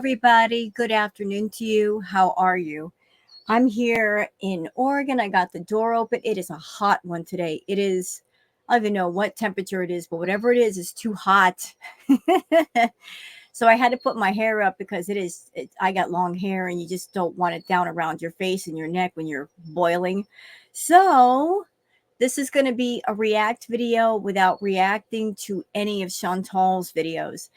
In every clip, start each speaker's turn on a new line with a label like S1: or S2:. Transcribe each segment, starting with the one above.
S1: everybody. Good afternoon to you. How are you? I'm here in Oregon. I got the door open. It is a hot one today. I don't even know what temperature it is, but whatever it is too hot. So I had to put my hair up because I got long hair and you just don't want it down around your face and your neck when you're boiling. So this is going to be a react video without reacting to any of Chantal's videos.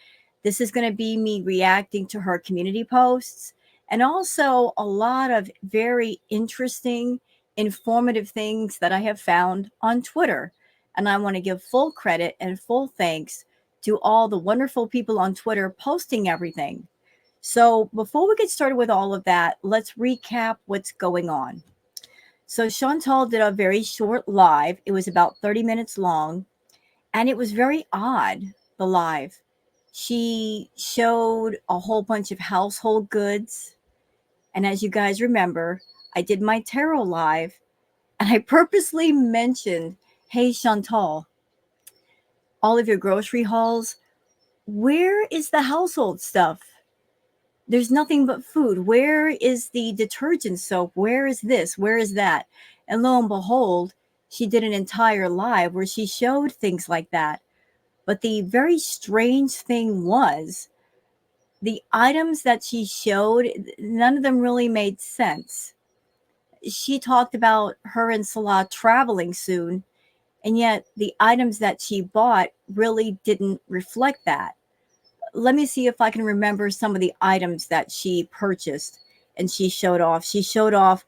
S1: This is going to be me reacting to her community posts and also a lot of very interesting, informative things that I have found on Twitter. And I want to give full credit and full thanks to all the wonderful people on Twitter posting everything. So before we get started with all of that, let's recap what's going on. So Chantal did a very short live. It was about 30 minutes long, and it was very odd, the live. She showed a whole bunch of household goods. And as you guys remember, I did my tarot live, and I purposely mentioned, hey, Chantal, all of your grocery hauls, where is the household stuff? There's nothing but food. Where is the detergent soap? Where is this? Where is that? And lo and behold, she did an entire live where she showed things like that. But the very strange thing was the items that she showed, none of them really made sense. She talked about her and Salah traveling soon, and yet the items that she bought really didn't reflect that. Let me see if I can remember some of the items that she purchased and she showed off. She showed off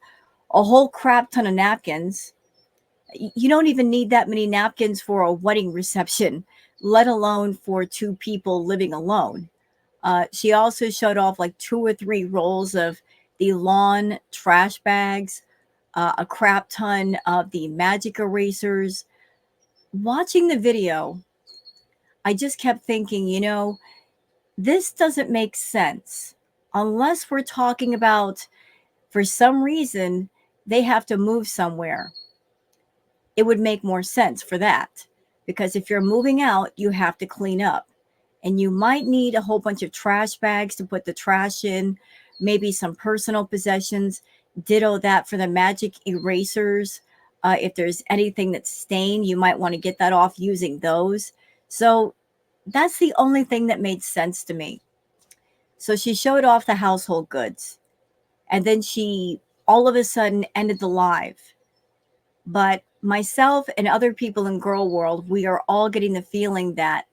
S1: a whole crap ton of napkins. You don't even need that many napkins for a wedding reception, let alone for two people living alone. She also showed off like 2 or 3 rolls of the lawn trash bags, a crap ton of the magic erasers. Watching the video, I just kept thinking, this doesn't make sense unless we're talking about, for some reason, they have to move somewhere. It would make more sense for that, because if you're moving out, you have to clean up, and you might need a whole bunch of trash bags to put the trash in, maybe some personal possessions. Ditto that for the magic erasers. If there's anything that's stained, you might want to get that off using those. So that's the only thing that made sense to me. So she showed off the household goods, and then she all of a sudden ended the live. But myself and other people in Girl World, we are all getting the feeling that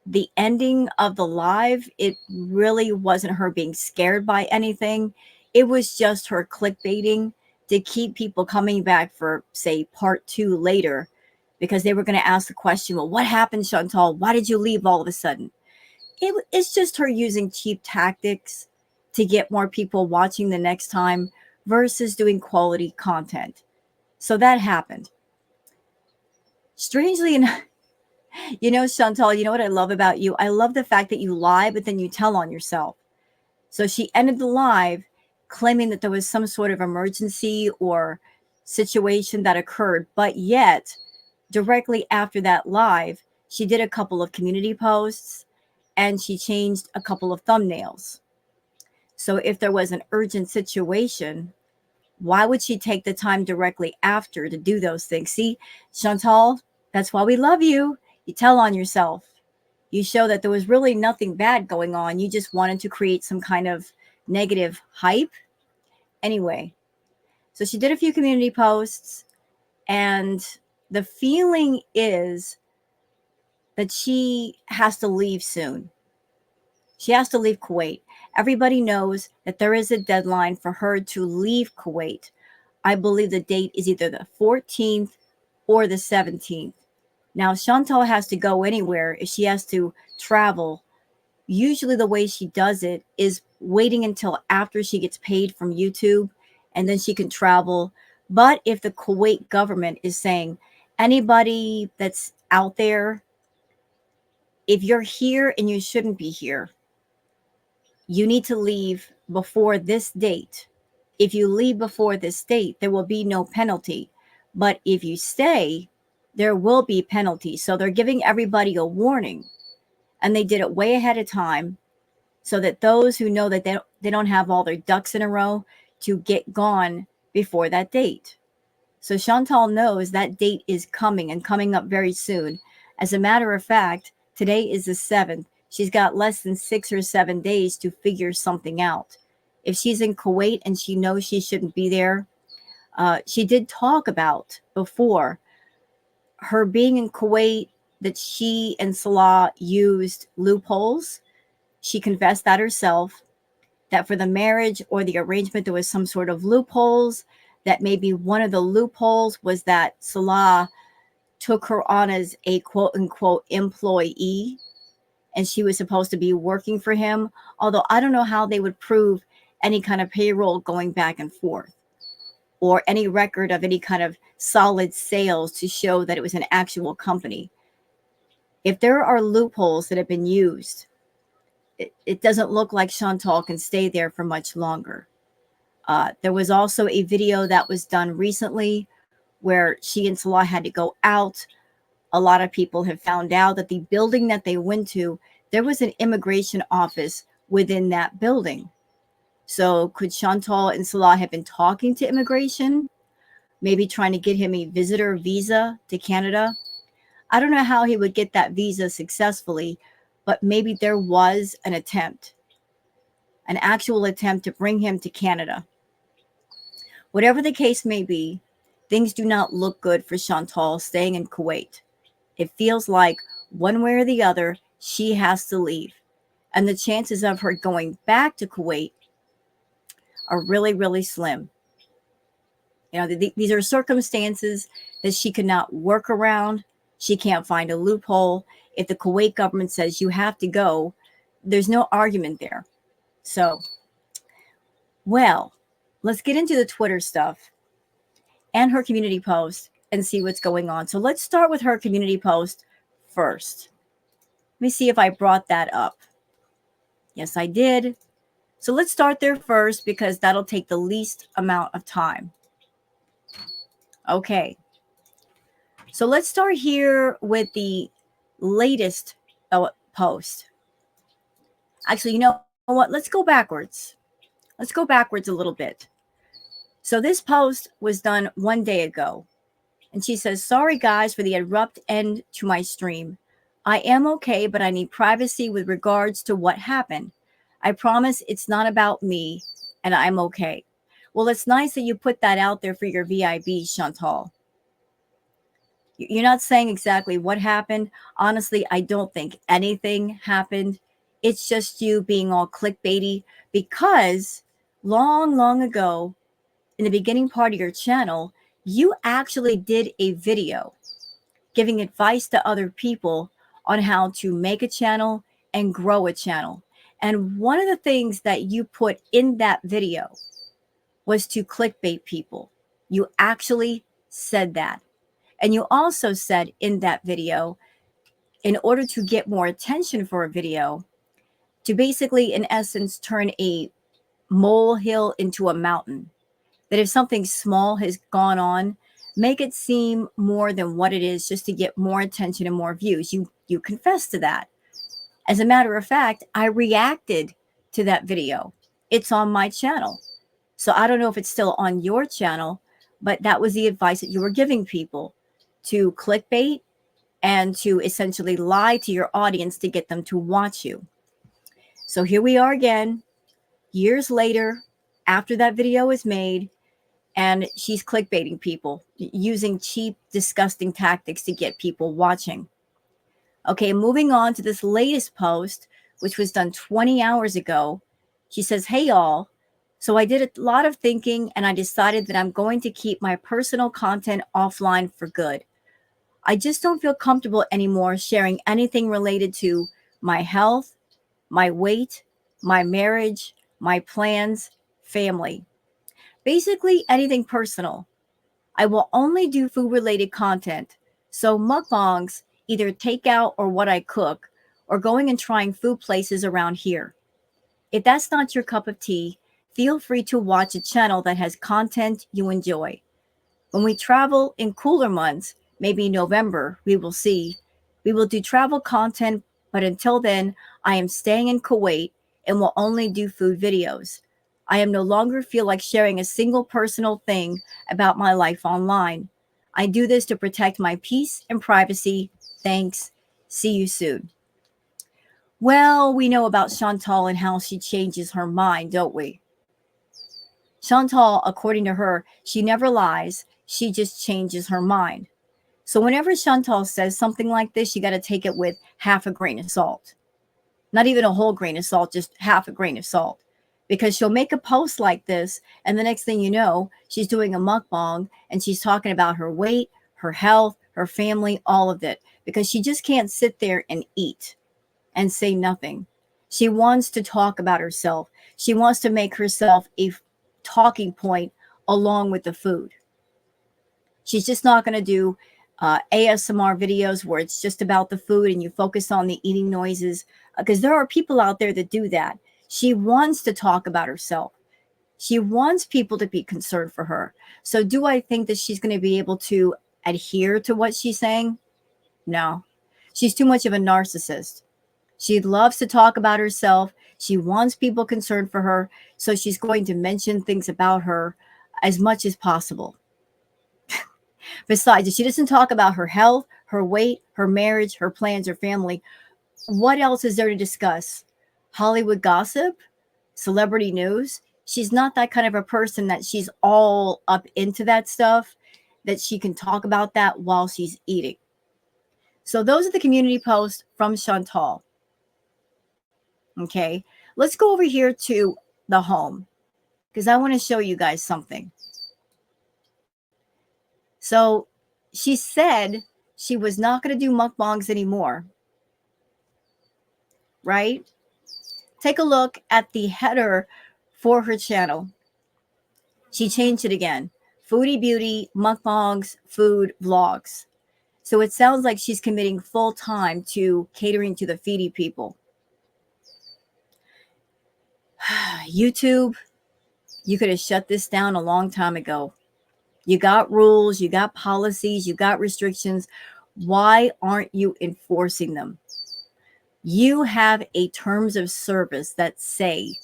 S1: the ending of the live, it really wasn't her being scared by anything. It was just her clickbaiting to keep people coming back for, say, part 2 later, because they were going to ask the question, well, what happened, Chantal? Why did you leave all of a sudden? It's just her using cheap tactics to get more people watching the next time versus doing quality content. So that happened. Strangely enough, Chantal, you know what I love about you? I love the fact that you lie, but then you tell on yourself. So she ended the live claiming that there was some sort of emergency or situation that occurred, but yet directly after that live, she did a couple of community posts and she changed a couple of thumbnails. So if there was an urgent situation, why would she take the time directly after to do those things? See, Chantal, that's why we love you. You tell on yourself. You show that there was really nothing bad going on. You just wanted to create some kind of negative hype. Anyway, so she did a few community posts, and the feeling is that she has to leave soon. She has to leave Kuwait. Everybody knows that there is a deadline for her to leave Kuwait. I believe the date is either the 14th or the 17th. Now, Chantal has to go anywhere if she has to travel. Usually the way she does it is waiting until after she gets paid from YouTube, and then she can travel. But if the Kuwait government is saying, anybody that's out there, if you're here and you shouldn't be here, you need to leave before this date. If you leave before this date, there will be no penalty. But if you stay, there will be penalties. So they're giving everybody a warning. And they did it way ahead of time so that those who know that they don't have all their ducks in a row to get gone before that date. So Chantal knows that date is coming and coming up very soon. As a matter of fact, today is the 7th. She's got less than 6 or 7 days to figure something out. If she's in Kuwait and she knows she shouldn't be there, she did talk about before her being in Kuwait that she and Salah used loopholes. She confessed that herself, that for the marriage or the arrangement, there was some sort of loopholes, that maybe one of the loopholes was that Salah took her on as a quote unquote employee and she was supposed to be working for him. Although I don't know how they would prove any kind of payroll going back and forth or any record of any kind of solid sales to show that it was an actual company. If there are loopholes that have been used, it doesn't look like Chantal can stay there for much longer. There was also a video that was done recently where she and Salah had to go out. A lot of people have found out that the building that they went to, there was an immigration office within that building. So could Chantal and Salah have been talking to immigration, maybe trying to get him a visitor visa to Canada? I don't know how he would get that visa successfully, but maybe there was an attempt, an actual attempt to bring him to Canada. Whatever the case may be, things do not look good for Chantal staying in Kuwait. It feels like one way or the other, she has to leave. And the chances of her going back to Kuwait are really, really slim. You know, these are circumstances that she cannot work around. She can't find a loophole. If the Kuwait government says you have to go, there's no argument there. So, well, let's get into the Twitter stuff and her community post and see what's going on. So let's start with her community post first. Let me see if I brought that up. Yes, I did. So let's start there first because that'll take the least amount of time. Okay. So let's start here with the latest post. Actually, you know what? Let's go backwards. Let's go backwards a little bit. So this post was done 1 day ago. And she says, sorry guys for the abrupt end to my stream. I am okay, but I need privacy with regards to what happened. I promise it's not about me and I'm okay. Well, it's nice that you put that out there for your VIB, Chantal. You're not saying exactly what happened. Honestly, I don't think anything happened. It's just you being all clickbaity because long ago, in the beginning part of your channel, you actually did a video giving advice to other people on how to make a channel and grow a channel. And one of the things that you put in that video was to clickbait people. You actually said that. And you also said in that video, in order to get more attention for a video, to basically, in essence, turn a molehill into a mountain. That if something small has gone on, make it seem more than what it is just to get more attention and more views. You confess to that. As a matter of fact, I reacted to that video. It's on my channel. So I don't know if it's still on your channel, but that was the advice that you were giving people, to clickbait and to essentially lie to your audience to get them to watch you. So here we are again, years later, after that video was made, and she's clickbaiting people using cheap, disgusting tactics to get people watching. Okay, moving on to this latest post, which was done 20 hours ago. She says, hey, y'all. So I did a lot of thinking and I decided that I'm going to keep my personal content offline for good. I just don't feel comfortable anymore sharing anything related to my health, my weight, my marriage, my plans, family. Basically anything personal. I will only do food-related content. So mukbangs, either takeout or what I cook, or going and trying food places around here. If that's not your cup of tea, feel free to watch a channel that has content you enjoy. When we travel in cooler months, maybe November, we will see. We will do travel content, but until then, I am staying in Kuwait and will only do food videos. I am no longer feel like sharing a single personal thing about my life online. I do this to protect my peace and privacy. Thanks. See you soon. Well, we know about Chantal and how she changes her mind, don't we? Chantal, according to her, she never lies. She just changes her mind. So whenever Chantal says something like this, you got to take it with half a grain of salt. Not even a whole grain of salt, just half a grain of salt. Because she'll make a post like this, and the next thing you know, she's doing a mukbang and she's talking about her weight, her health, her family, all of it. Because she just can't sit there and eat and say nothing. She wants to talk about herself. She wants to make herself a talking point along with the food. She's just not going to do ASMR videos where it's just about the food and you focus on the eating noises, because there are people out there that do that. She wants to talk about herself. She wants people to be concerned for her. So do I think that she's going to be able to adhere to what she's saying? No. She's too much of a narcissist. She loves to talk about herself. She wants people concerned for her. So she's going to mention things about her as much as possible. Besides, if she doesn't talk about her health, her weight, her marriage, her plans, her family, what else is there to discuss? Hollywood gossip? Celebrity news? She's not that kind of a person that she's all up into that stuff, that she can talk about that while she's eating. So those are the community posts from Chantal. Okay, let's go over here to the home because I want to show you guys something. So she said she was not going to do mukbangs anymore, right? Take a look at the header for her channel. She changed it again. Foodie Beauty, mukbangs, food, vlogs. So it sounds like she's committing full time to catering to the FOODIE people. YouTube, you could have shut this down a long time ago. You got rules, you got policies, you got restrictions. Why aren't you enforcing them? You have a terms of service that say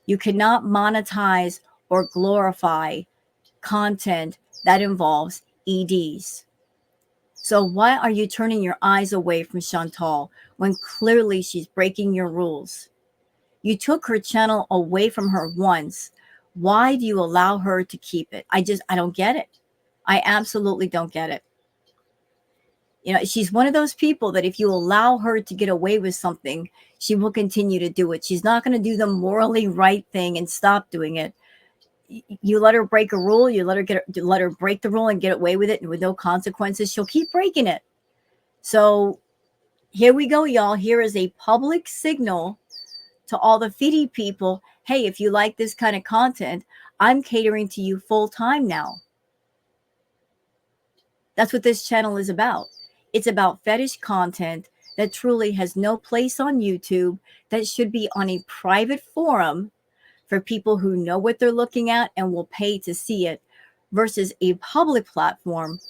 S1: you cannot monetize or glorify content that involves EDs. So why are you turning your eyes away from Chantal when clearly she's breaking your rules? You took her channel away from her once. Why do you allow her to keep it? I don't get it. I absolutely don't get it. You know, she's one of those people that if you allow her to get away with something, she will continue to do it. She's not going to do the morally right thing and stop doing it. You let her break a rule, you let her break the rule and get away with it and with no consequences, she'll keep breaking it. So here we go, y'all. Here is a public signal to all the FOODIE people. Hey, if you like this kind of content, I'm catering to you full time now. That's what this channel is about. It's about fetish content that truly has no place on YouTube, that should be on a private forum for people who know what they're looking at and will pay to see it, versus a public platform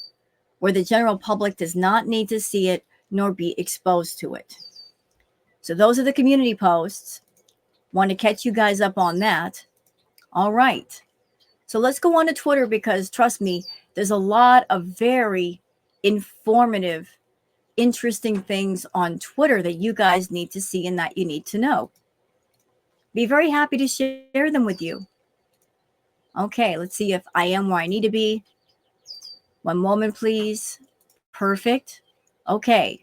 S1: where the general public does not need to see it nor be exposed to it. So those are the community posts. Want to catch you guys up on that. All right. So let's go on to Twitter, because trust me, there's a lot of very informative, interesting things on Twitter that you guys need to see and that you need to know. Be very happy to share them with you. Okay, let's see if I am where I need to be. One moment, please. Perfect. Okay.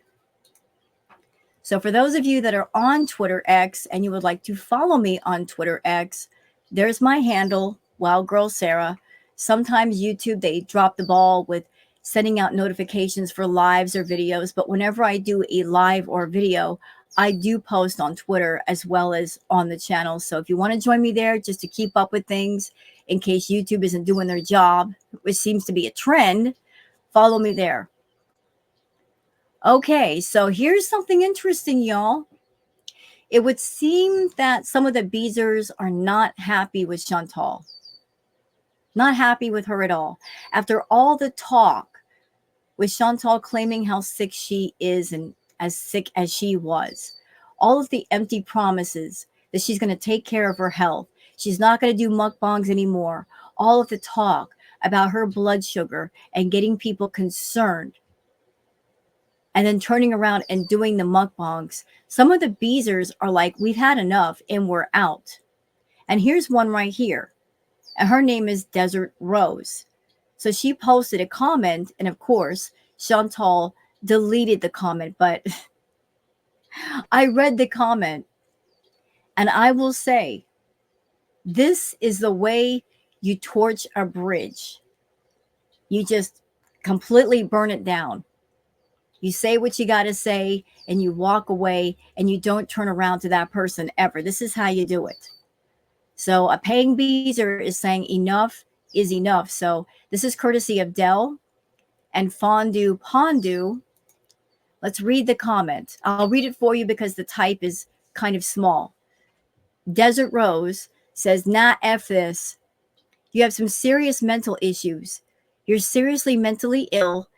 S1: So for those of you that are on Twitter X and you would like to follow me on Twitter X, there's my handle, Wild Girl Sarah. Sometimes YouTube, they drop the ball with sending out notifications for lives or videos. But whenever I do a live or video, I do post on Twitter as well as on the channel. So if you want to join me there just to keep up with things in case YouTube isn't doing their job, which seems to be a trend, follow me there. Okay, so here's something interesting, y'all. It would seem that some of the Beezers are not happy with Chantal. Not happy with her at all. After all the talk with Chantal claiming how sick she is and as sick as she was, all of the empty promises, that she's going to take care of her health. She's not going to do mukbangs anymore. All of the talk about her blood sugar and getting people concerned and then turning around and doing the mukbangs. Some of the beezers are like, we've had enough and we're out. And here's one right here. And her name is Desert Rose. So she posted a comment, and of course, Chantal deleted the comment, but I read the comment, and I will say, this is the way you torch a bridge. You just completely burn it down. You say what you got to say, and you walk away, and you don't turn around to that person ever. This is how you do it. So a paying beezer is saying enough is enough. So this is courtesy of Dell and Fondue Pondu. Let's read the comment. I'll read it for you because the type is kind of small. Desert Rose says, nah, F this. You have some serious mental issues. You're seriously mentally ill,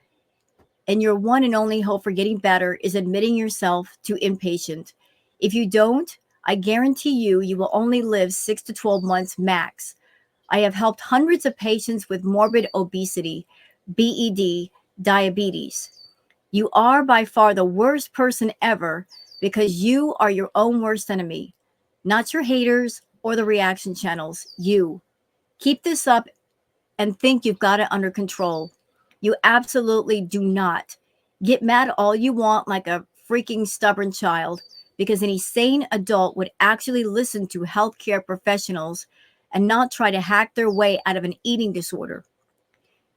S1: and your one and only hope for getting better is admitting yourself to inpatient. If you don't, I guarantee you will only live 6 to 12 months max. I have helped hundreds of patients with morbid obesity, BED, diabetes. You are by far the worst person ever because you are your own worst enemy, not your haters or the reaction channels. You. Keep this up and think you've got it under control. You absolutely do not. Get mad all you want like a freaking stubborn child because any sane adult would actually listen to healthcare professionals and not try to hack their way out of an eating disorder.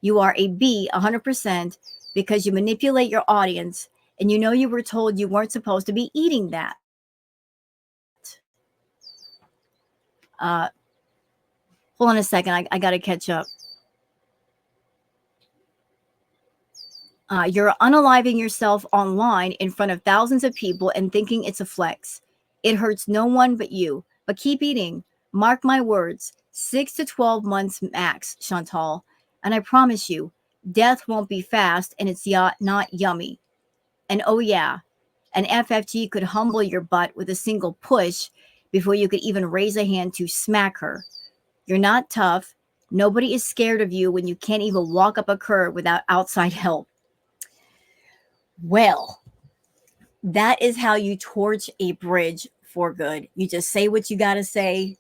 S1: You are a B 100% because you manipulate your audience and you know you were told you weren't supposed to be eating that. Hold on a second. I got to catch up. You're unaliving yourself online in front of thousands of people and thinking it's a flex. It hurts no one but you. But keep eating. Mark my words. 6 to 12 months max, Chantal. And I promise you, death won't be fast and it's not yummy. And oh yeah, an FFG could humble your butt with a single push before you could even raise a hand to smack her. You're not tough. Nobody is scared of you when you can't even walk up a curb without outside help. Well, that is how you torch a bridge for good. You just say what you got to say,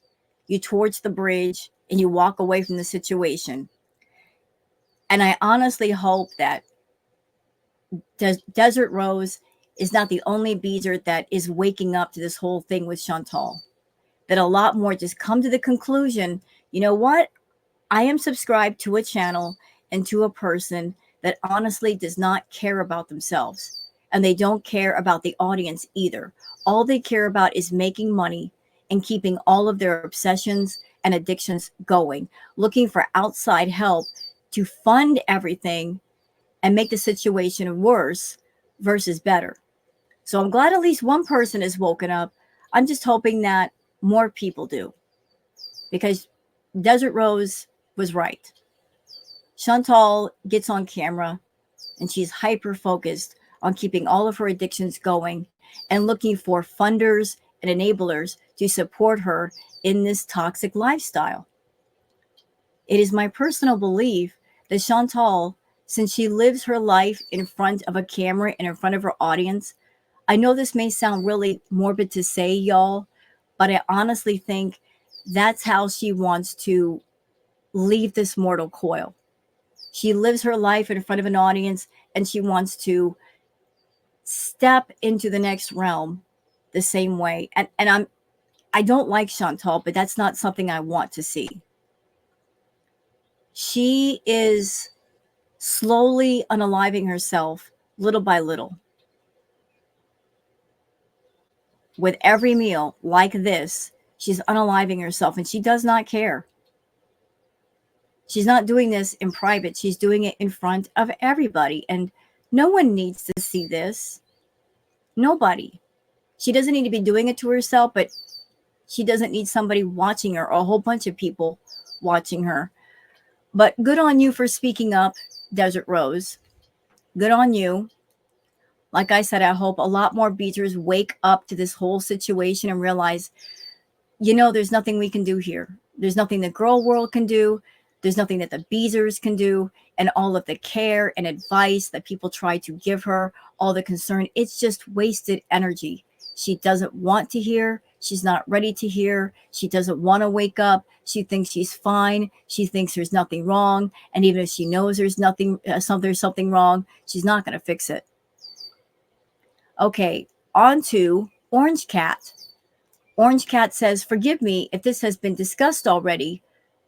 S1: you torch the bridge, and you walk away from the situation. And I honestly hope that Desert Rose is not the only beezer that is waking up to this whole thing with Chantal. That a lot more just come to the conclusion, you know what? I am subscribed to a channel and to a person that honestly does not care about themselves. And they don't care about the audience either. All they care about is making money and keeping all of their obsessions and addictions going, looking for outside help to fund everything and make the situation worse versus better. So I'm glad at least one person has woken up. I'm just hoping that more people do, because Desert Rose was right. Chantal gets on camera and she's hyper focused on keeping all of her addictions going and looking for funders and enablers to support her in this toxic lifestyle. It is my personal belief that Chantal, since she lives her life in front of a camera and in front of her audience, I know this may sound really morbid to say, y'all, but I honestly think that's how she wants to leave this mortal coil. She lives her life in front of an audience and she wants to step into the next realm the same way. And I don't like Chantal, but that's not something I want to see. She is slowly unaliving herself little by little. With every meal like this, she's unaliving herself and she does not care. She's not doing this in private. She's doing it in front of everybody. And no one needs to see this. Nobody. She doesn't need to be doing it to herself, but she doesn't need somebody watching her or a whole bunch of people watching her. But good on you for speaking up, Desert Rose. Good on you. Like I said, I hope a lot more beaters wake up to this whole situation and realize there's nothing we can do here. There's nothing the girl world can do. There's nothing that the Beezers can do. And all of the care and advice that people try to give her, all the concern, it's just wasted energy. She doesn't want to hear. She's not ready to hear. She doesn't want to wake up. She thinks she's fine. She thinks there's nothing wrong. And even if she knows there's there's something wrong, she's not going to fix it. Okay, on to Orange Cat. Orange Cat says, forgive me if this has been discussed already,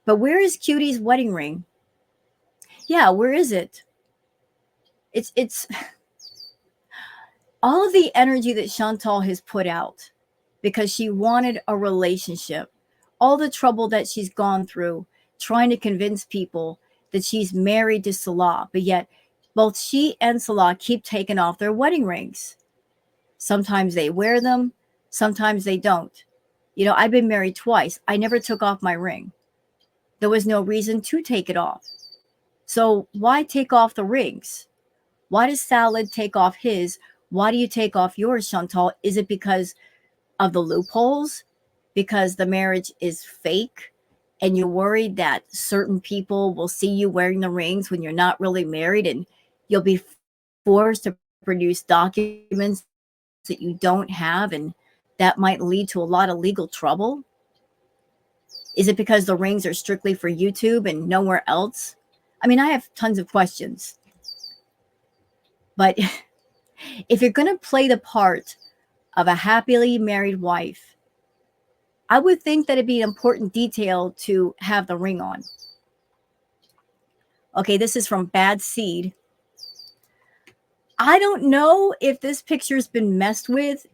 S1: but where is Cutie's wedding ring? Yeah, where is it? It's all of the energy that Chantal has put out because she wanted a relationship, all the trouble that she's gone through trying to convince people that she's married to Salah, but yet both she and Salah keep taking off their wedding rings. Sometimes they wear them, sometimes they don't. I've been married twice. I never took off my ring. There was no reason to take it off. So why take off the rings? Why does Salad take off his? Why do you take off yours, Chantal? Is it because of the loopholes? Because the marriage is fake and you're worried that certain people will see you wearing the rings when you're not really married and you'll be forced to produce documents that you don't have and that might lead to a lot of legal trouble? Is it because the rings are strictly for YouTube and nowhere else? I mean, I have tons of questions. But if you're going to play the part of a happily married wife, I would think that it'd be an important detail to have the ring on. Okay, this is from Bad Seed. I don't know if this picture's been messed with,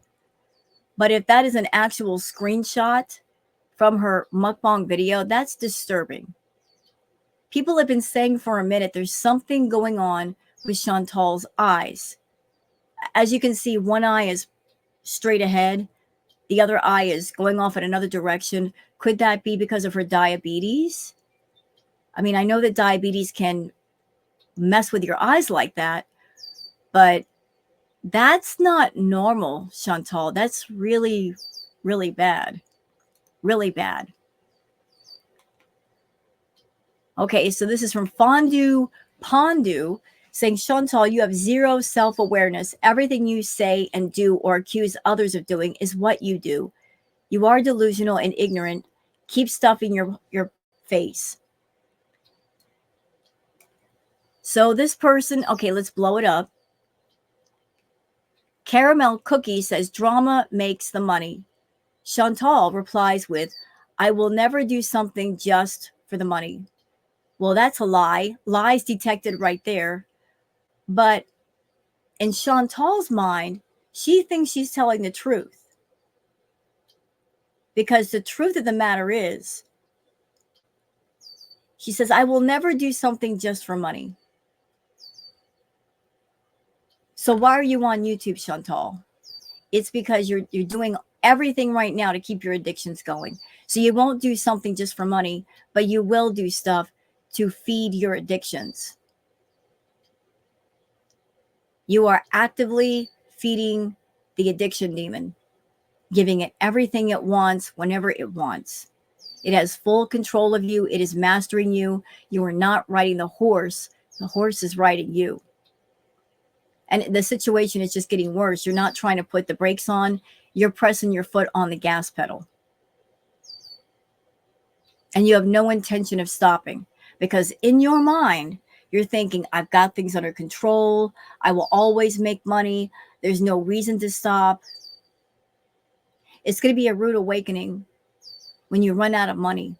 S1: but if that is an actual screenshot from her mukbang video, that's disturbing. People have been saying for a minute there's something going on with Chantal's eyes. As you can see, one eye is straight ahead. The other eye is going off in another direction. Could that be because of her diabetes? I mean, I know that diabetes can mess with your eyes like that, but that's not normal, Chantal. That's really, really bad. Really bad. Okay, so this is from Fondue Pondu saying, Chantal, you have zero self-awareness. Everything you say and do or accuse others of doing is what you do. You are delusional and ignorant. Keep stuffing your face. So this person, okay, let's blow it up. Caramel Cookie says, drama makes the money. Chantal replies with, I will never do something just for the money. Well, that's a lie. Lies detected right there. But in Chantal's mind, she thinks she's telling the truth. Because the truth of the matter is, she says, I will never do something just for money. So why are you on YouTube, Chantal? It's because you're doing everything right now to keep your addictions going. So you won't do something just for money, but you will do stuff to feed your addictions. You are actively feeding the addiction demon, giving it everything it wants whenever it wants. It has full control of you. It is mastering you. You are not riding the horse. The horse is riding you. And the situation is just getting worse. You're not trying to put the brakes on. You're pressing your foot on the gas pedal. And you have no intention of stopping because in your mind, you're thinking, I've got things under control. I will always make money. There's no reason to stop. It's going to be a rude awakening when you run out of money,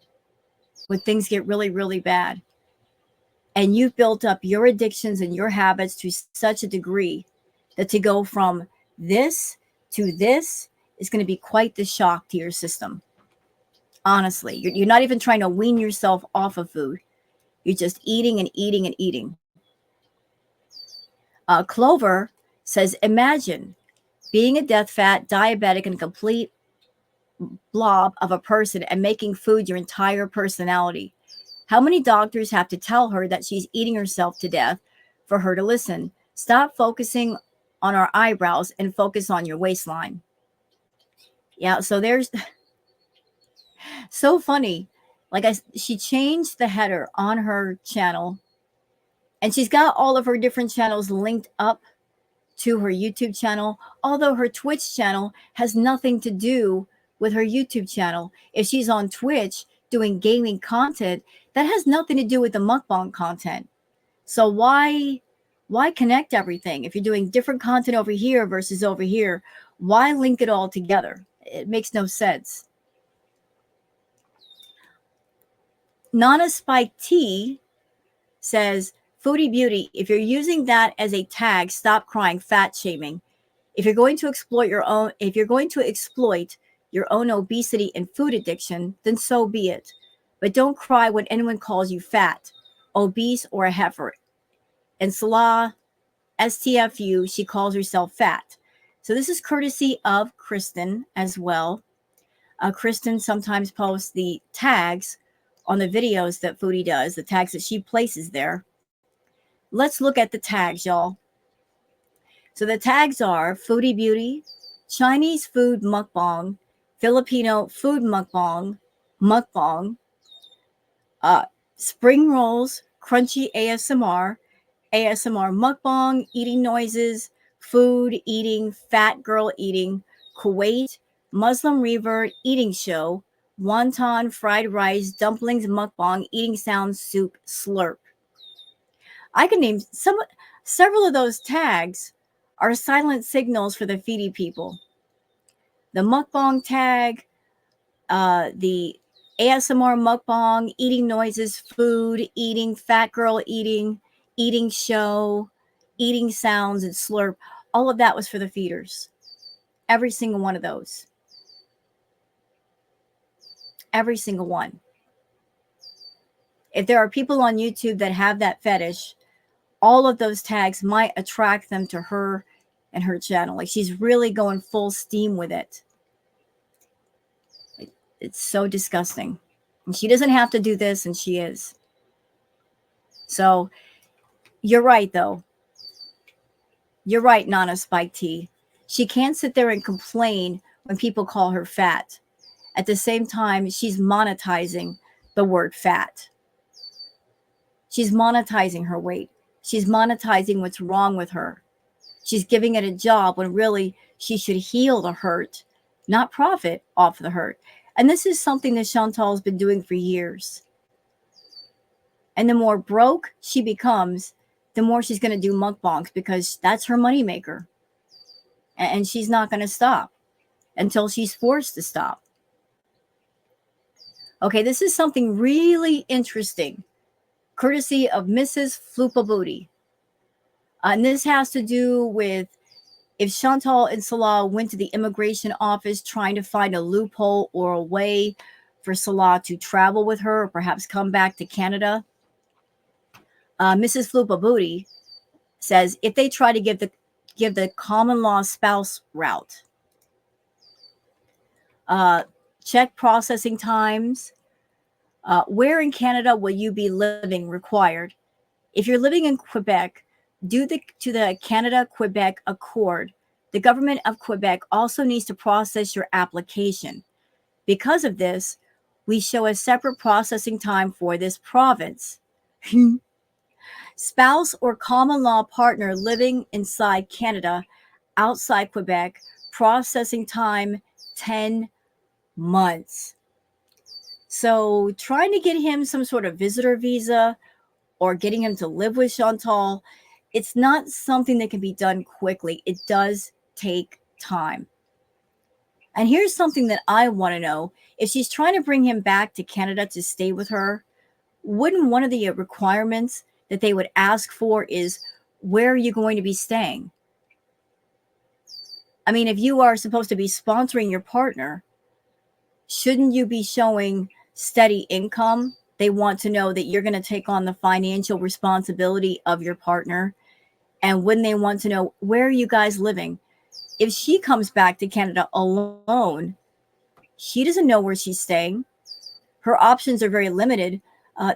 S1: when things get really, really bad. And you've built up your addictions and your habits to such a degree that to go from this to this is going to be quite the shock to your system. Honestly, you're not even trying to wean yourself off of food. You're just eating and eating and eating. Clover says, imagine being a death fat, diabetic, and a complete blob of a person and making food your entire personality. How many doctors have to tell her that she's eating herself to death for her to listen? Stop focusing on our eyebrows and focus on your waistline. Yeah, so there's So funny. She changed the header on her channel, and she's got all of her different channels linked up to her YouTube channel, although her Twitch channel has nothing to do with her YouTube channel. If she's on Twitch doing gaming content, that has nothing to do with the mukbang content. So why connect everything? If you're doing different content over here versus over here, why link it all together? It makes no sense. Nana Spike T says, Foodie Beauty, if you're using that as a tag, stop crying fat shaming. If you're going to exploit your own obesity and food addiction, then so be it. But don't cry when anyone calls you fat, obese, or a heifer. And Salah, STFU, she calls herself fat. So this is courtesy of Kristen as well. Kristen sometimes posts the tags on the videos that Foodie does, the tags that she places there. Let's look at the tags, y'all. So the tags are Foodie Beauty, Chinese food mukbang, Filipino food mukbang, spring rolls, crunchy ASMR mukbang, eating noises, food eating, fat girl eating, Kuwait, Muslim revert, eating show, wonton, fried rice, dumplings mukbang, eating sounds, soup, slurp. I can name several of those tags are silent signals for the FOODIE people. The mukbang tag, the ASMR mukbang, eating noises, food, eating, fat girl eating, eating show, eating sounds, and slurp. All of that was for the feeders. Every single one of those. Every single one. If there are people on YouTube that have that fetish, all of those tags might attract them to her and her channel. Like, she's really going full steam with it. It's so disgusting. And she doesn't have to do this, and she is. So you're right, though. You're right, Nana Spike T. She can't sit there and complain when people call her fat. At the same time, she's monetizing the word fat. She's monetizing her weight. She's monetizing what's wrong with her. She's giving it a job when really she should heal the hurt, not profit off the hurt. And this is something that Chantal has been doing for years. And the more broke she becomes, the more she's going to do mukbangs, because that's her moneymaker. And she's not going to stop until she's forced to stop. Okay, this is something really interesting, courtesy of Mrs. Floopabooty. And this has to do with if Chantal and Salah went to the immigration office trying to find a loophole or a way for Salah to travel with her, or perhaps come back to Canada. Mrs. Floopabooty says if they try to give the common law spouse route, check processing times. Where in Canada will you be living required? If you're living in Quebec, due to the Canada-Quebec Accord, the government of Quebec also needs to process your application. Because of this, we show a separate processing time for this province. Spouse or common law partner living inside Canada, outside Quebec, processing time 10 months. So trying to get him some sort of visitor visa or getting him to live with Chantal, it's not something that can be done quickly. It does take time. And here's something that I want to know. If she's trying to bring him back to Canada to stay with her, wouldn't one of the requirements that they would ask for is, where are you going to be staying? I mean, if you are supposed to be sponsoring your partner, shouldn't you be showing steady income? They want to know that you're going to take on the financial responsibility of your partner. And when they want to know, where are you guys living? If she comes back to Canada alone, she doesn't know where she's staying. Her options are very limited.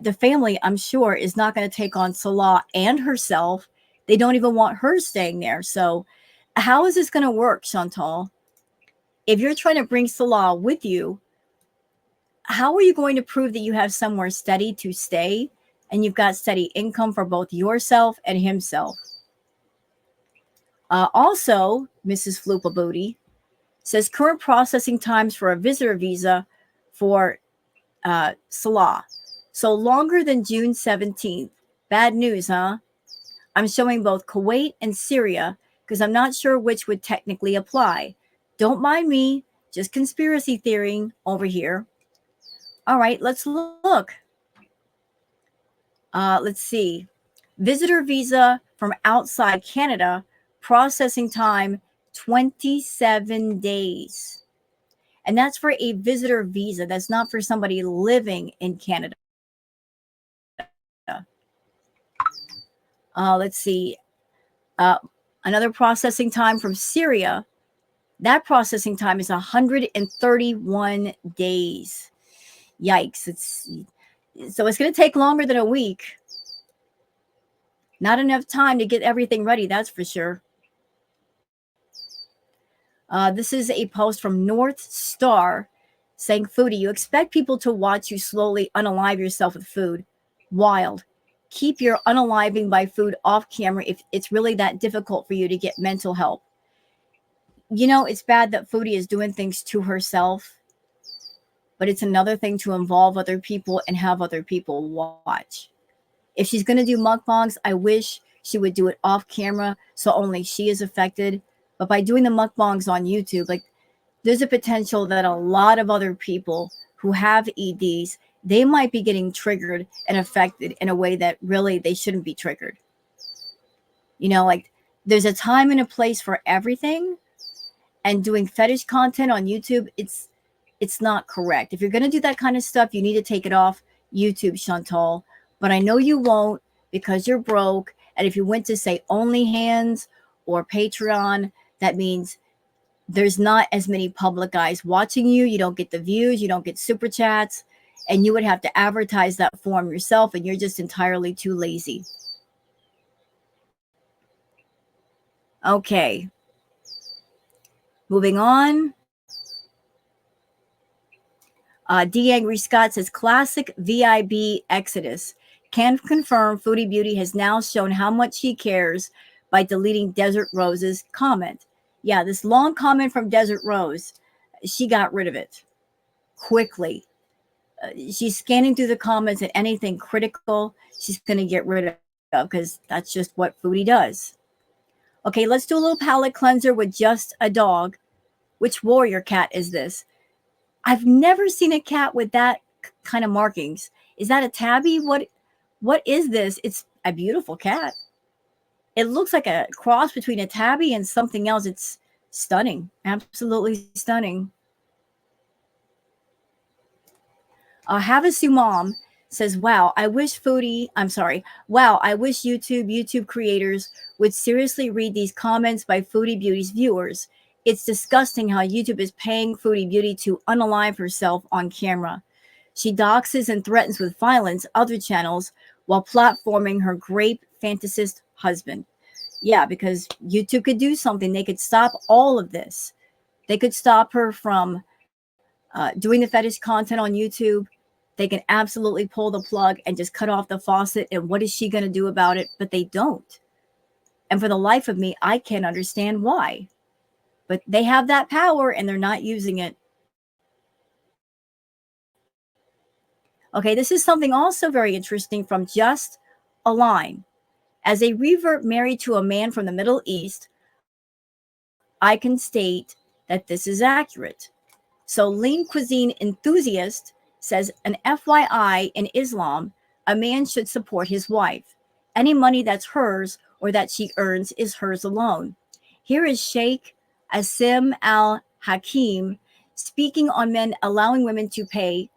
S1: The family, I'm sure, is not going to take on Salah and herself. They don't even want her staying there. So how is this going to work, Chantal? If you're trying to bring Salah with you, how are you going to prove that you have somewhere steady to stay and you've got steady income for both yourself and himself? Also, Mrs. Flupa Booty says current processing times for a visitor visa for Salah. So longer than June 17th. Bad news, huh? I'm showing both Kuwait and Syria because I'm not sure which would technically apply. Don't mind me, just conspiracy theorying over here. All right, let's look. Let's see. Visitor visa from outside Canada, processing time 27 days. And that's for a visitor visa. That's not for somebody living in Canada. Let's see. Another processing time from Syria. That processing time is 131 days. Yikes. So it's going to take longer than a week. Not enough time to get everything ready, that's for sure. This is a post from North Star saying, Foodie, you expect people to watch you slowly unalive yourself with food. Wild. Keep your unaliving by food off camera if it's really that difficult for you to get mental help. You know, it's bad that Foodie is doing things to herself, but it's another thing to involve other people and have other people watch. If she's going to do mukbangs, I wish she would do it off camera so only she is affected. But by doing the mukbangs on YouTube, like, there's a potential that a lot of other people who have EDs, they might be getting triggered and affected in a way that really they shouldn't be triggered. You know, like, there's a time and a place for everything, and doing fetish content on YouTube, it's not correct. If you're going to do that kind of stuff, you need to take it off YouTube, Chantal. But I know you won't because you're broke. And if you went to, say, OnlyHands or Patreon, that means there's not as many public eyes watching you. You don't get the views. You don't get super chats. And you would have to advertise that form yourself. And you're just entirely too lazy. Okay. Moving on. D. Angry Scott says, classic VIB exodus. Can confirm Foodie Beauty has now shown how much she cares by deleting Desert Rose's comment. Yeah, this long comment from Desert Rose, she got rid of it quickly. She's scanning through the comments, and anything critical, she's going to get rid of because that's just what Foodie does. Okay, let's do a little palate cleanser with just a dog. Which warrior cat is this? I've never seen a cat with that kind of markings. Is that a tabby? What is this? It's a beautiful cat. It looks like a cross between a tabby and something else. It's stunning. Absolutely stunning. Havasu Mom says, wow, I wish YouTube creators would seriously read these comments by Foodie Beauty's viewers. It's disgusting how YouTube is paying Foodie Beauty to unalive herself on camera. She doxes and threatens with violence other channels while platforming her grape fantasist husband. Yeah, because YouTube could do something. They could stop all of this. They could stop her from doing the fetish content on YouTube. They can absolutely pull the plug and just cut off the faucet. And what is she going to do about it? But they don't. And for the life of me, I can't understand why. But they have that power and they're not using it. Okay, this is something also very interesting from Just a Line. As a revert married to a man from the Middle East, I can state that this is accurate. So lean cuisine enthusiast says, an FYI, in Islam, a man should support his wife. Any money that's hers or that she earns is hers alone. Here is Sheikh Asim al-Hakim speaking on men allowing women to pay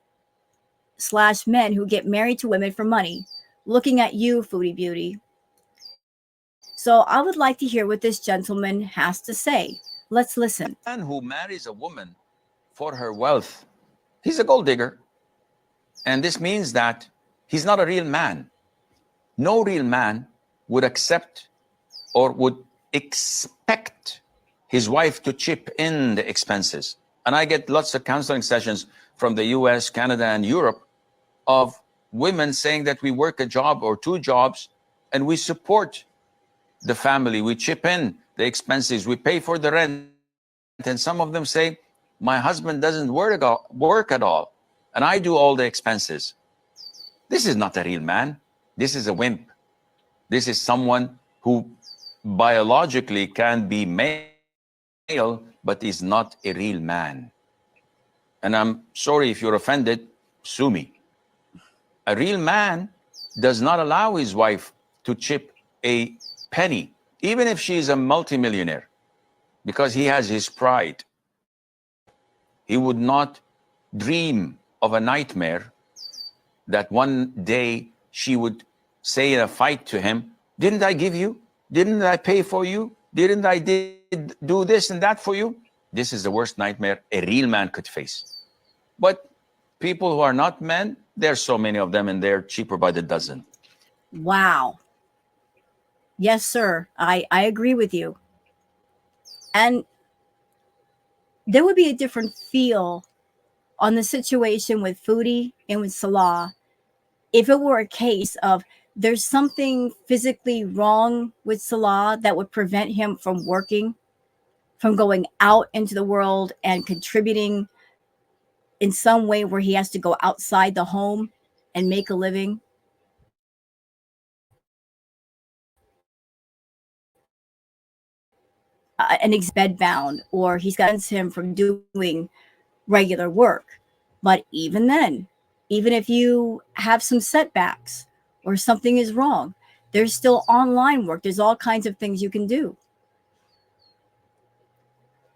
S1: / men who get married to women for money. Looking at you, Foodie Beauty. So I would like to hear what this gentleman has to say. Let's listen.
S2: A man who marries a woman for her wealth, he's a gold digger. And this means that he's not a real man. No real man would accept or would expect his wife to chip in the expenses. And I get lots of counseling sessions from the US, Canada, and Europe of women saying that we work a job or two jobs and we support the family, we chip in the expenses, we pay for the rent. And some of them say, my husband doesn't work at all, and I do all the expenses. This is not a real man. This is a wimp. This is someone who biologically can be male, but is not a real man. And I'm sorry if you're offended, sue me. A real man does not allow his wife to chip a penny, even if she's a multimillionaire, because he has his pride. He would not dream of a nightmare that one day she would say in a fight to him, didn't I give you? Didn't I pay for you? Didn't I do this and that for you? This is the worst nightmare a real man could face. But people who are not men, there's so many of them and they're cheaper by the dozen.
S1: Wow. Yes, sir. I agree with you. And there would be a different feel on the situation with Foodie and with Salah if it were a case of there's something physically wrong with Salah that would prevent him from working, from going out into the world and contributing in some way where he has to go outside the home and make a living. And he's bedbound, or he's got him from doing regular work. But even then, even if you have some setbacks or something is wrong, there's still online work. There's all kinds of things you can do.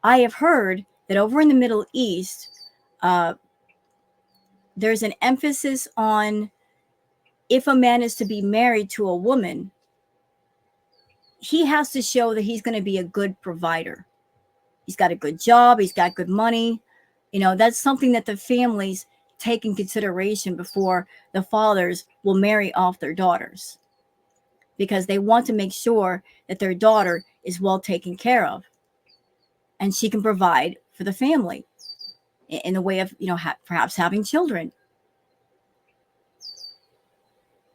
S1: I have heard that over in the Middle East, there's an emphasis on if a man is to be married to a woman, he has to show that he's going to be a good provider. He's got a good job. He's got good money. You know, that's something that the families take in consideration before the fathers will marry off their daughters, because they want to make sure that their daughter is well taken care of and she can provide for the family in the way of, you know, perhaps having children.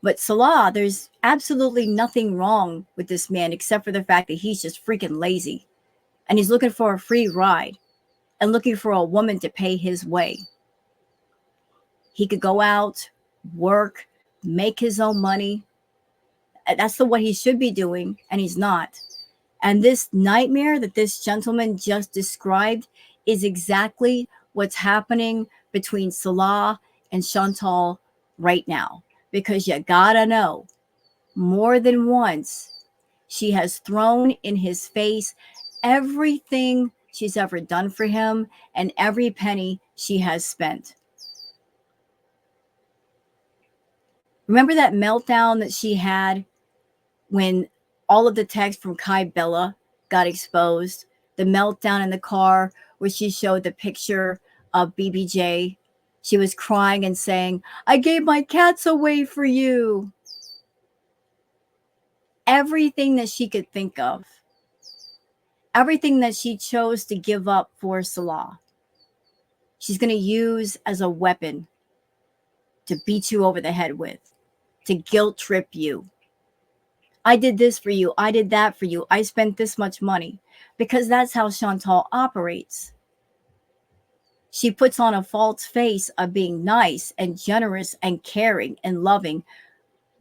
S1: But Salah, there's absolutely nothing wrong with this man except for the fact that he's just freaking lazy and he's looking for a free ride and looking for a woman to pay his way. He could go out, work, make his own money. That's what he should be doing, and he's not. And this nightmare that this gentleman just described is exactly what's happening between Salah and Chantal right now. Because you gotta know, more than once, she has thrown in his face everything she's ever done for him and every penny she has spent. Remember that meltdown that she had when all of the texts from Kai Bella got exposed? The meltdown in the car where she showed the picture of BBJ. She was crying and saying, I gave my cats away for you. Everything that she could think of. Everything that she chose to give up for Salah. She's going to use as a weapon to beat you over the head with, to guilt trip you. I did this for you. I did that for you. I spent this much money. Because that's how Chantal operates. She puts on a false face of being nice and generous and caring and loving,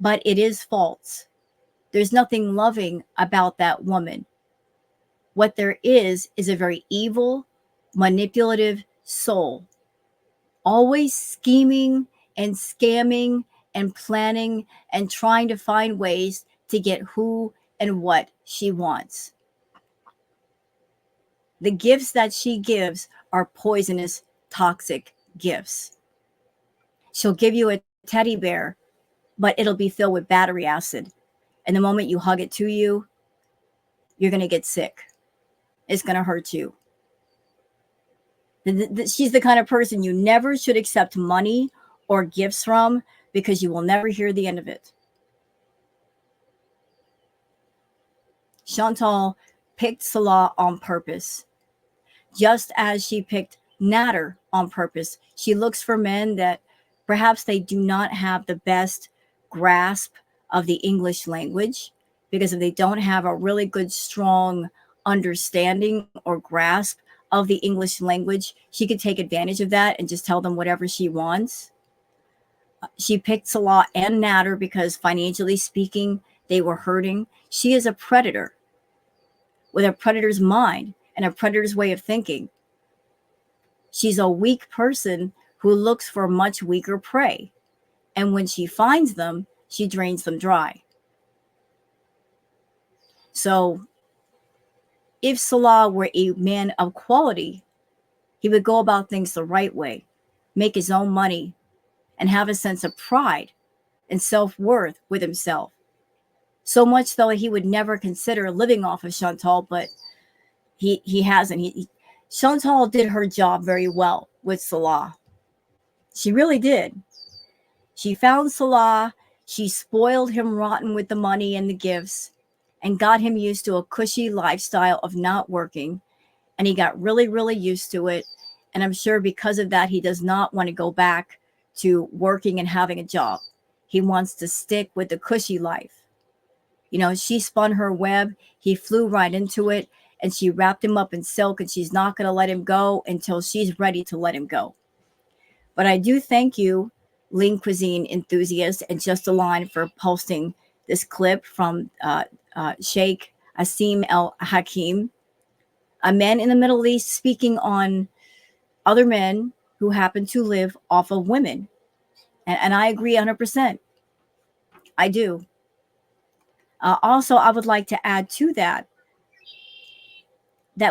S1: but it is false. There's nothing loving about that woman. What there is a very evil, manipulative soul, always scheming and scamming and planning and trying to find ways to get who and what she wants. The gifts that she gives are poisonous, toxic gifts. She'll give you a teddy bear, but it'll be filled with battery acid. And the moment you hug it to you, you're going to get sick. It's going to hurt you. She's the kind of person you never should accept money or gifts from, because you will never hear the end of it. Chantal picked Salah on purpose, just as she picked natter on purpose. She looks for men that perhaps they do not have the best grasp of the English language, because if they don't have a really good, strong understanding or grasp of the English language, she could take advantage of that and just tell them whatever she wants. She picked Salah and Natter because financially speaking, they were hurting. She is a predator with a predator's mind and a predator's way of thinking. She's a weak person who looks for much weaker prey. And when she finds them, she drains them dry. So if Salah were a man of quality, he would go about things the right way, make his own money, and have a sense of pride and self-worth with himself. So much though he would never consider living off of Chantal, but he hasn't. Chantal did her job very well with Salah. She really did. She found Salah, she spoiled him rotten with the money and the gifts, and got him used to a cushy lifestyle of not working. And he got really, really used to it. And I'm sure because of that, he does not want to go back to working and having a job. He wants to stick with the cushy life. You know, she spun her web, he flew right into it, and she wrapped him up in silk, and she's not going to let him go until she's ready to let him go. But I do thank you, Lean Cuisine enthusiast, and Just a Line for posting this clip from Sheikh Asim El Hakim, a man in the Middle East speaking on other men who happen to live off of women. And I agree 100%. I do. Also, I would like to add to that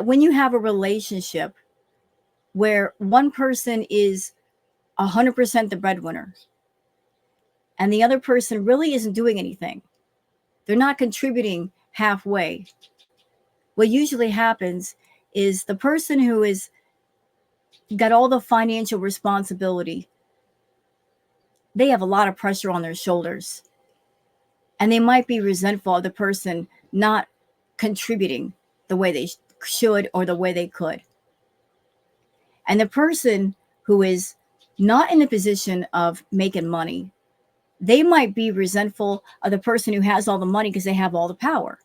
S1: when you have a relationship where one person is 100% the breadwinner and the other person really isn't doing anything, they're not contributing halfway, what usually happens is the person who is got all the financial responsibility, they have a lot of pressure on their shoulders, and they might be resentful of the person not contributing the way they should or the way they could. And the person who is not in a position of making money, they might be resentful of the person who has all the money because they have all the power.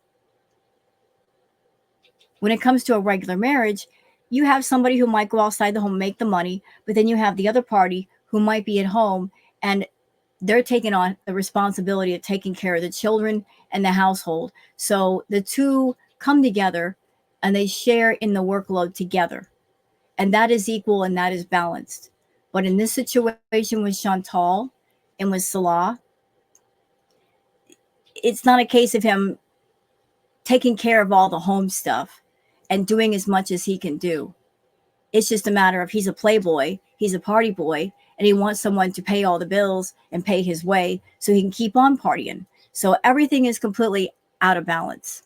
S1: When it comes to a regular marriage, you have somebody who might go outside the home, make the money, but then you have the other party who might be at home and they're taking on the responsibility of taking care of the children and the household. So the two come together and they share in the workload together. And that is equal and that is balanced. But in this situation with Chantal and with Salah, it's not a case of him taking care of all the home stuff and doing as much as he can do. It's just a matter of he's a playboy, he's a party boy, and he wants someone to pay all the bills and pay his way so he can keep on partying. So everything is completely out of balance.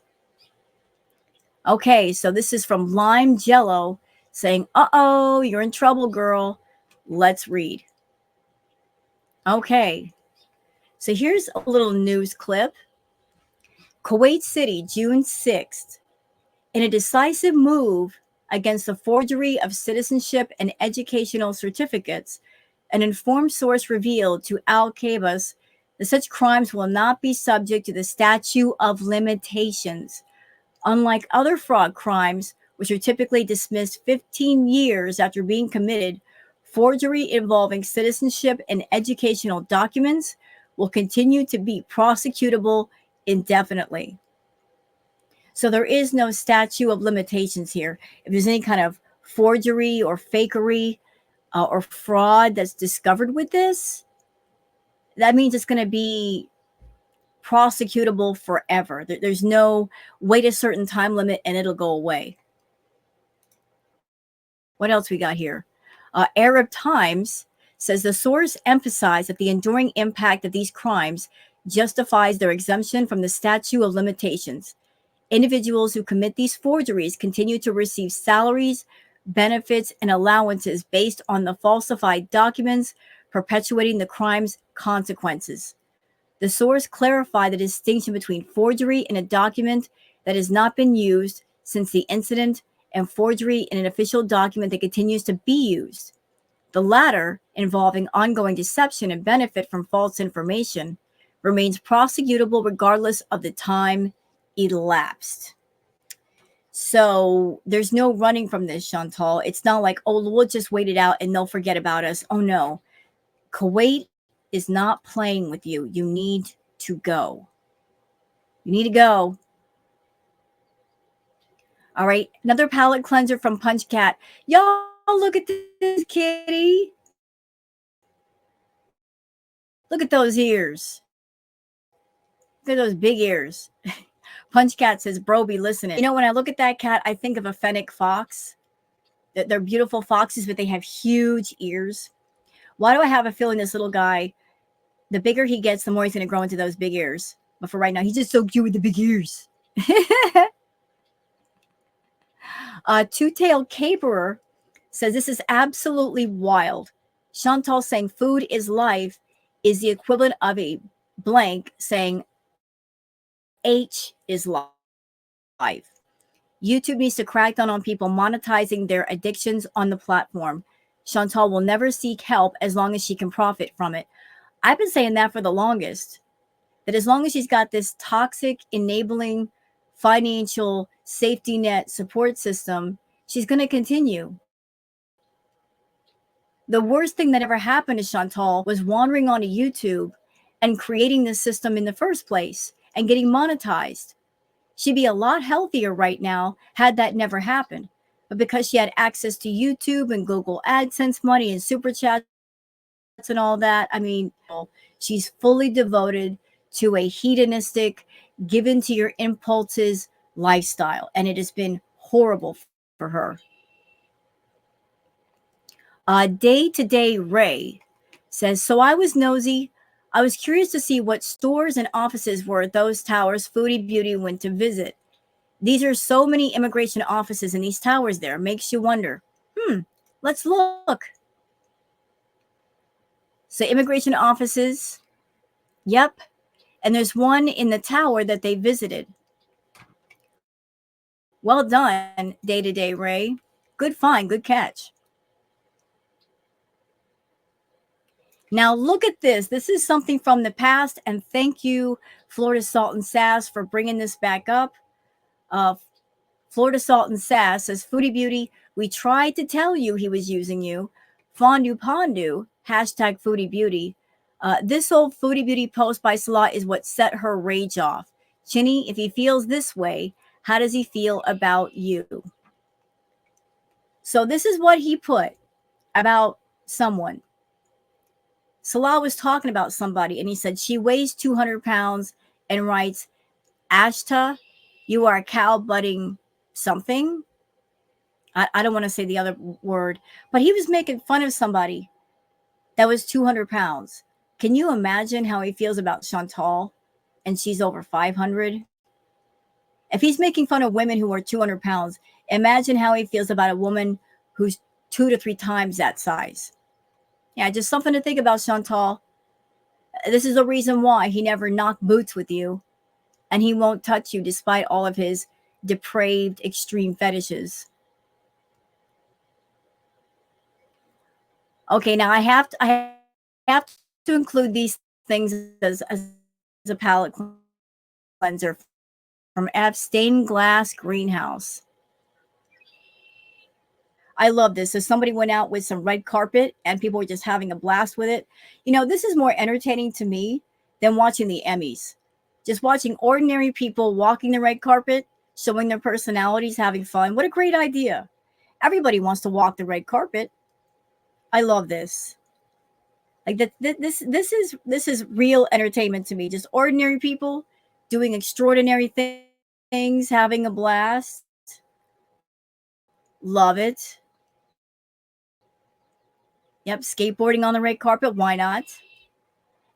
S1: Okay, so this is from Lime Jello saying, uh-oh, you're in trouble, girl. Let's read. Okay, so here's a little news clip. Kuwait City, June 6th. In a decisive move against the forgery of citizenship and educational certificates, an informed source revealed to Al-Qabas that such crimes will not be subject to the statute of limitations. Unlike other fraud crimes, which are typically dismissed 15 years after being committed, forgery involving citizenship and educational documents will continue to be prosecutable indefinitely. So there is no statute of limitations here. If there's any kind of forgery or fakery or fraud that's discovered with this, that means it's going to be prosecutable forever. There's no wait a certain time limit and it'll go away. What else we got here? Arab Times says the source emphasized that the enduring impact of these crimes justifies their exemption from the statute of limitations. Individuals who commit these forgeries continue to receive salaries, benefits, and allowances based on the falsified documents, perpetuating the crime's consequences. The source clarified the distinction between forgery and a document that has not been used since the incident and forgery in an official document that continues to be used. The latter, involving ongoing deception and benefit from false information, remains prosecutable regardless of the time elapsed. So there's no running from this, Chantal. It's not like, oh, we'll just wait it out and they'll forget about us. Oh, no. Kuwait is not playing with you. You need to go. You need to go. All right. Another palate cleanser from Punch Cat. Y'all, look at this kitty. Look at those ears. Look at those big ears. Punch Cat says, bro, be listening. You know, when I look at that cat, I think of a fennec fox. They're beautiful foxes, but they have huge ears. Why do I have a feeling this little guy, the bigger he gets, the more he's going to grow into those big ears? But for right now, he's just so cute with the big ears. Two-tailed caperer says, this is absolutely wild. Chantal saying food is life is the equivalent of a blank saying H is life. YouTube needs to crack down on people monetizing their addictions on the platform. Chantal will never seek help as long as she can profit from it. I've been saying that for the longest, that as long as she's got this toxic, enabling, financial safety net support system, she's going to continue. The worst thing that ever happened to Chantal was wandering onto YouTube and creating this system in the first place and getting monetized. She'd be a lot healthier right now had that never happened. But because she had access to YouTube and Google AdSense money and super chats and all that, I mean, she's fully devoted to a hedonistic, given to your impulses lifestyle. And it has been horrible for her. Day-to-day Ray says, so I was nosy. I was curious to see what stores and offices were at those towers Foodie Beauty went to visit. These are so many immigration offices in these towers there. Makes you wonder. Let's look. So immigration offices. Yep. And there's one in the tower that they visited. Well done, Day-to-day Ray. Good find. Good catch. Now look at this. This is something from the past, and thank you, Florida Salt and Sass, for bringing this back up. Florida Salt and Sass says, Foodie Beauty, we tried to tell you he was using you. Fondue Pondu, hashtag Foodie Beauty. This old Foodie Beauty post by Salah is what set her rage off. Chinny, if he feels this way, how does he feel about you? So this is what he put about someone. Salah was talking about somebody, and he said, she weighs 200 pounds and writes, Ashta, you are a cow butting something. I don't want to say the other word, but he was making fun of somebody that was 200 pounds. Can you imagine how he feels about Chantal and she's over 500? If he's making fun of women who are 200 pounds, imagine how he feels about a woman who's 2 to 3 times that size. Yeah, just something to think about, Chantal. This is the reason why he never knocked boots with you, and he won't touch you despite all of his depraved extreme fetishes. Okay, now I have to include these things as a palette cleanser from F Stained Glass Greenhouse. I love this. So somebody went out with some red carpet and people were just having a blast with it. You know, this is more entertaining to me than watching the Emmys. Just watching ordinary people walking the red carpet, showing their personalities, having fun. What a great idea. Everybody wants to walk the red carpet. I love this. Like this is real entertainment to me. Just ordinary people doing extraordinary things, having a blast. Love it. Yep, skateboarding on the red carpet. Why not?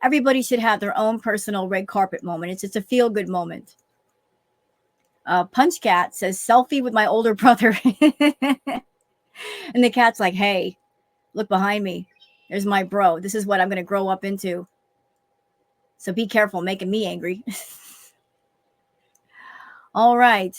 S1: Everybody should have their own personal red carpet moment. It's just a feel-good moment. Punch Cat says, selfie with my older brother. And the cat's like, hey, look behind me. There's my bro. This is what I'm going to grow up into. So be careful making me angry. All right.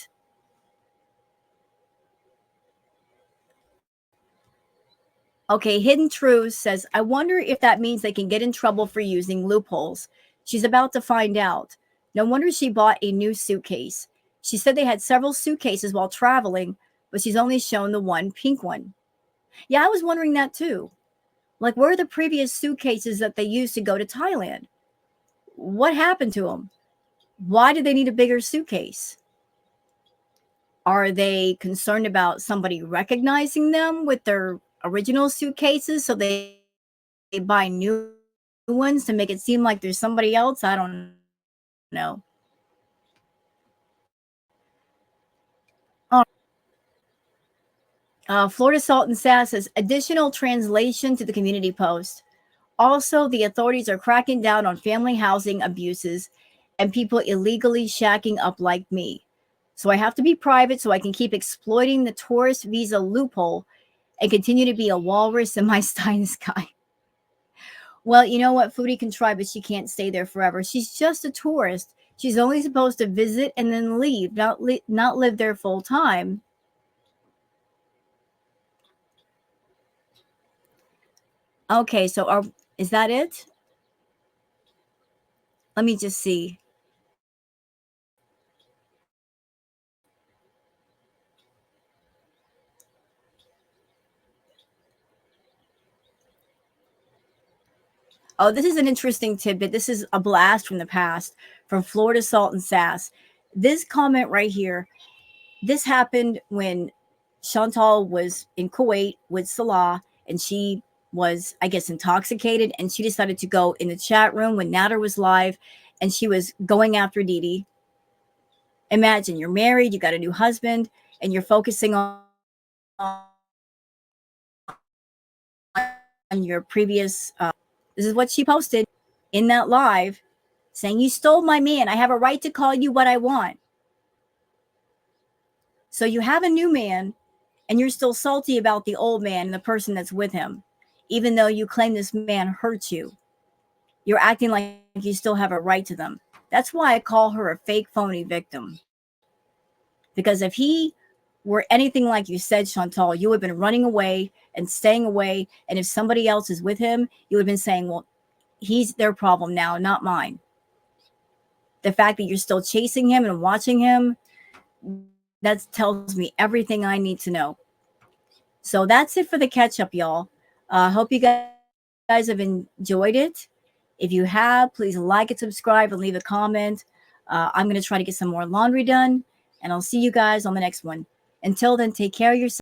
S1: Okay, Hidden Truth says, I wonder if that means they can get in trouble for using loopholes. She's about to find out. No wonder she bought a new suitcase. She said they had several suitcases while traveling, but she's only shown the one pink one. Yeah, I was wondering that too. Like, where are the previous suitcases that they used to go to Thailand? What happened to them? Why do they need a bigger suitcase? Are they concerned about somebody recognizing them with their original suitcases so they buy new ones to make it seem like there's somebody else? I don't know. Florida Salt and Sass says additional translation to the community post. Also, the authorities are cracking down on family housing abuses and people illegally shacking up like me. So I have to be private so I can keep exploiting the tourist visa loophole and continue to be a walrus in my Stein sky. Well, you know what? Foodie can try, but she can't stay there forever. She's just a tourist. She's only supposed to visit and then leave, not live there full time. Okay, so is that it? Let me just see. Oh, this is an interesting tidbit. This is a blast from the past from Florida Salt and Sass. This comment right here, this happened when Chantal was in Kuwait with Salah, and she was, I guess, intoxicated, and she decided to go in the chat room when Nader was live, and she was going after Didi. Imagine you're married, you got a new husband, and you're focusing on your previous. This is what she posted in that live, saying, "You stole my man. I have a right to call you what I want." So you have a new man, and you're still salty about the old man and the person that's with him, even though you claim this man hurt you. You're acting like you still have a right to them. That's why I call her a fake, phony victim. Because if he were anything like you said, Chantal, you would have been running away and staying away. And if somebody else is with him, you would have been saying, well, he's their problem now, not mine. The fact that you're still chasing him and watching him, that tells me everything I need to know. So that's it for the catch up, y'all. Hope you guys have enjoyed it. If you have, please like and subscribe and leave a comment. I'm going to try to get some more laundry done, and I'll see you guys on the next one. Until then, take care of yourself.